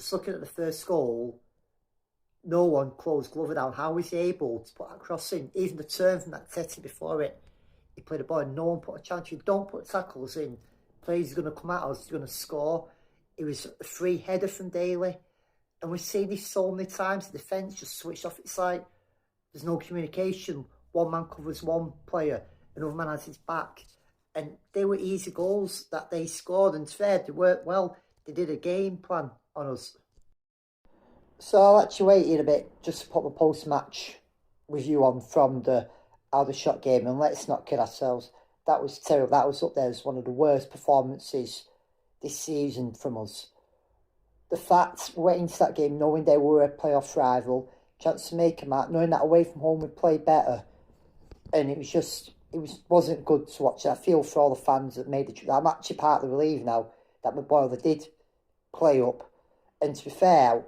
just looking at the first goal, no one closed Glover down. How was he able to put that cross in? Even the turn from that Teti before it, he played a ball and no one put a chance. You don't put tackles in, players are going to come at us, you're going to score. It was a free header from Daly. And we've seen this so many times. The defence just switched off. It's like there's no communication. One man covers one player, another man has his back. And they were easy goals that they scored. And it's fair, they worked well. They did a game plan on us. So I'll actually wait here a bit just to put the post-match review on from the Aldershot game. And let's not kid ourselves. That was terrible. That was up there as one of the worst performances this season from us. The fact we went into that game knowing they were a playoff rival, chance to make them out, knowing that away from home we'd play better, and it wasn't good to watch. I feel for all the fans that made the trip. I'm actually partly relieved now that my boy did play up, and to be fair,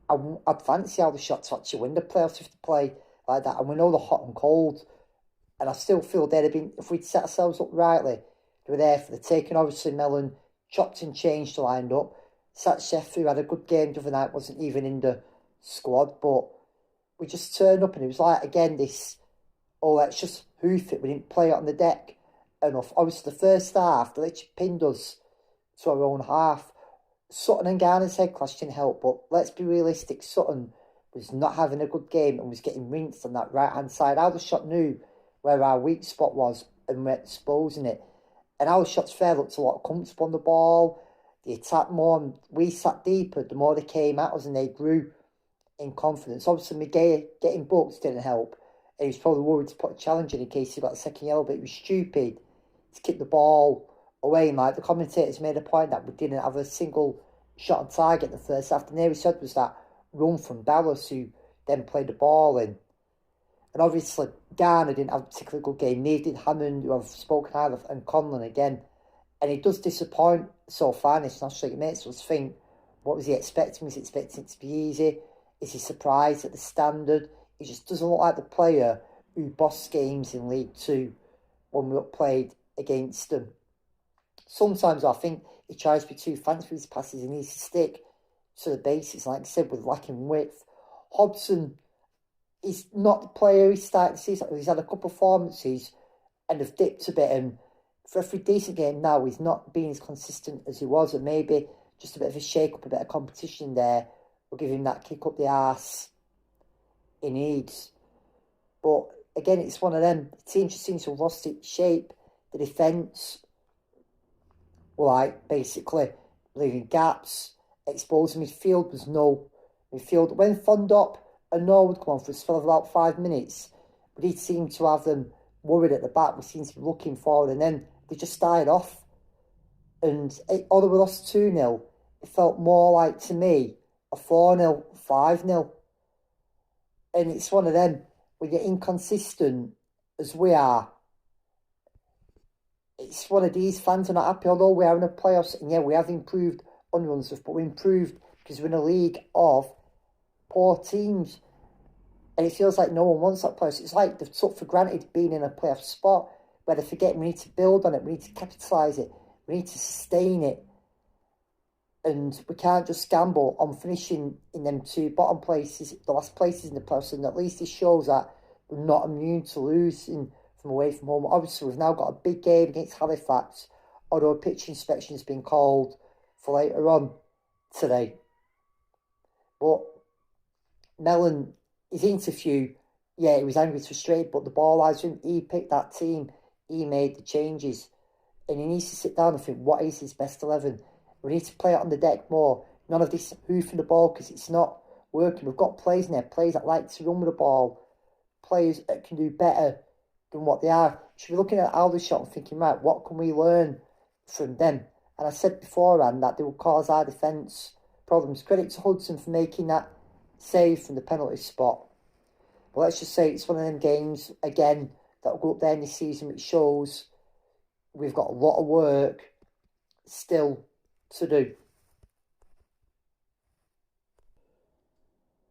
I'd fancy Aldershot to actually win the playoffs if they play like that, and we know they're hot and cold, and I still feel they'd have been, if we'd set ourselves up rightly, they were there for the taking. Obviously Mellon chopped and changed to line up. Satchef, who had a good game the other night, wasn't even in the squad, but we just turned up and it was like, again, this, let's just hoof it. We didn't play it on the deck enough. Obviously, the first half, they literally pinned us to our own half. Sutton and Garner's head clash didn't help, but let's be realistic. Sutton was not having a good game and was getting rinsed on that right-hand side. Aldershot knew where our weak spot was and we're exposing it. And Aldershot's fair looked a lot comfortable on the ball. They attacked more and we sat deeper. The more they came at us and they grew in confidence. Obviously, McGay getting booked didn't help. And he was probably worried to put a challenge in case he got a second yellow, but it was stupid to kick the ball away. Like the commentators made a point that we didn't have a single shot on target in the first half. The nearest said was that run from Dallas, who then played the ball in. And obviously, Garner didn't have a particularly good game. Neither did Hammond, who I've spoken of, and Conlon again. And it does disappoint so far in this National League. It makes us think, what was he expecting? Was he expecting it to be easy? Is he surprised at the standard? He just doesn't look like the player who bossed games in League Two when we played against them. Sometimes I think he tries to be too fancy with his passes. He needs to stick to the basics, like I said, with lacking width. Hobson is not the player he started the season. He's had a couple of performances and have dipped a bit, and for every decent game now, he's not being as consistent as he was, and maybe just a bit of a shake-up, a bit of competition there will give him that kick up the arse he needs. But again, it's one of them. The team just seems to have lost its shape. The defence, like, basically leaving gaps, exposing midfield. There's no midfield. When Fondop and Noah would come on for a spell of about 5 minutes, we did seem to have them worried at the back. We seemed to be looking forward, and then they just died off. And although we lost 2-0, it felt more like, to me, a 4-0, 5-0. And it's one of them, when you're inconsistent, as we are, it's one of these fans are not happy, although we are in the playoffs, and yeah, we have improved on run stuff, but we improved because we're in a league of poor teams. And it feels like no one wants that playoffs. It's like they've took for granted being in a playoff spot, where they forget we need to build on it, we need to capitalise it, we need to sustain it. And we can't just gamble on finishing in them two bottom places, the last places in the playoffs, and at least it shows that we're not immune to losing from away from home. Obviously, we've now got a big game against Halifax, although a pitch inspection has been called for later on today. But Mellon, his interview, yeah, he was angry, frustrated, but the ball has him. He picked that team. He made the changes. And he needs to sit down and think, what is his best 11? We need to play it on the deck more. None of this hoofing the ball, because it's not working. We've got players in there, players that like to run with the ball, players that can do better than what they are. You should be looking at Aldershot and thinking, right, what can we learn from them? And I said beforehand that they will cause our defence problems. Credit to Hudson for making that save from the penalty spot. But let's just say it's one of them games, again, that will go up there in this season, which shows we've got a lot of work still to do.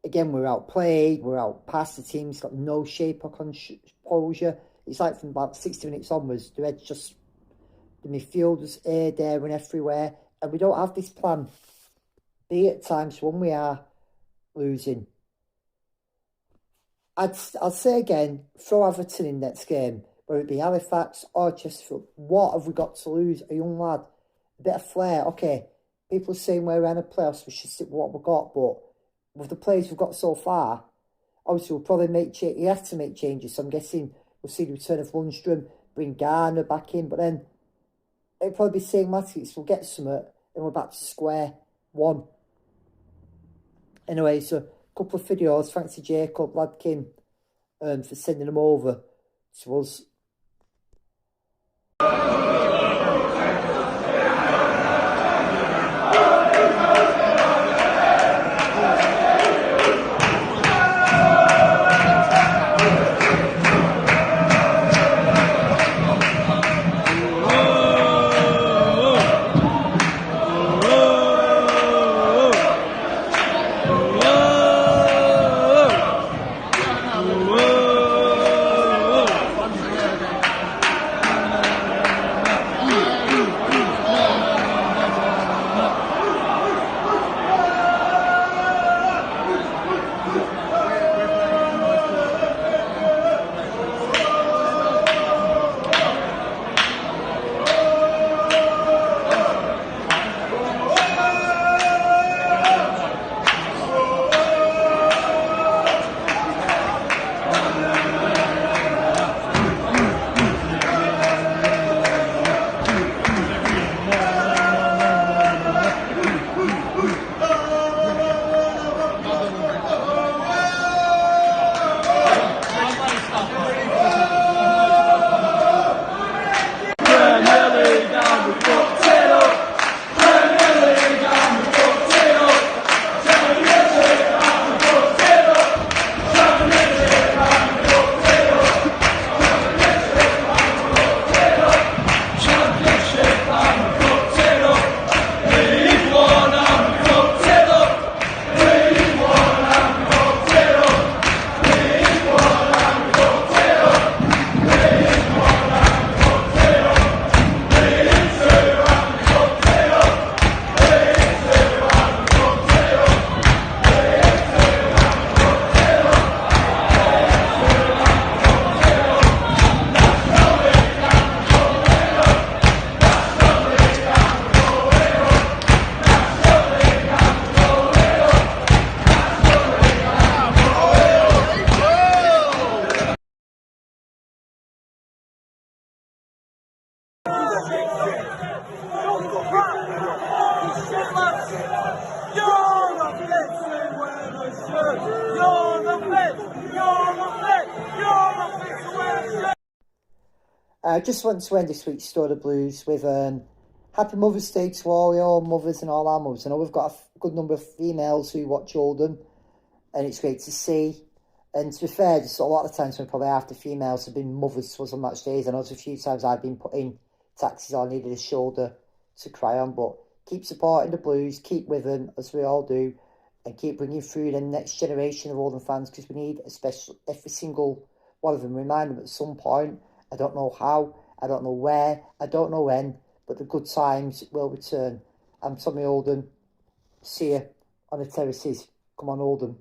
Again, we're outplayed, we're out past the team, it's got no shape or composure. It's like from about 60 minutes onwards, the midfielders here, there and everywhere, and we don't have this plan. be at times when we are losing. I'd say again, throw Everton in next game, whether it be Halifax or Chesterfield. What have we got to lose? A young lad, a bit of flair. Okay, people are saying we're in a playoffs, we should stick with what we've got, but with the players we've got so far, obviously we'll probably you have to make changes. So I'm guessing we'll see the return of Lundstrom, bring Garner back in, but then it'll probably be St. Matthews. We'll get some, and we're back to square one. Anyway, so a couple of videos. Thanks to Jacob Ladkin for sending them over to us. I just want to end this week's Story of Blues with Happy Mother's Day to all your mothers and all our mothers. I know we've got a good number of females who watch Oldham, and it's great to see. And to be fair, just a lot of times when probably after females have been mothers to us on match days. I know there's a few times I've been put in taxis or needed a shoulder to cry on, but keep supporting the Blues, keep with them, as we all do, and keep bringing through the next generation of Oldham fans, because we need, especially every single one of them, remind them at some point. I don't know how, I don't know where, I don't know when, but the good times will return. I'm Tommy Oldham. See you on the terraces. Come on, Oldham.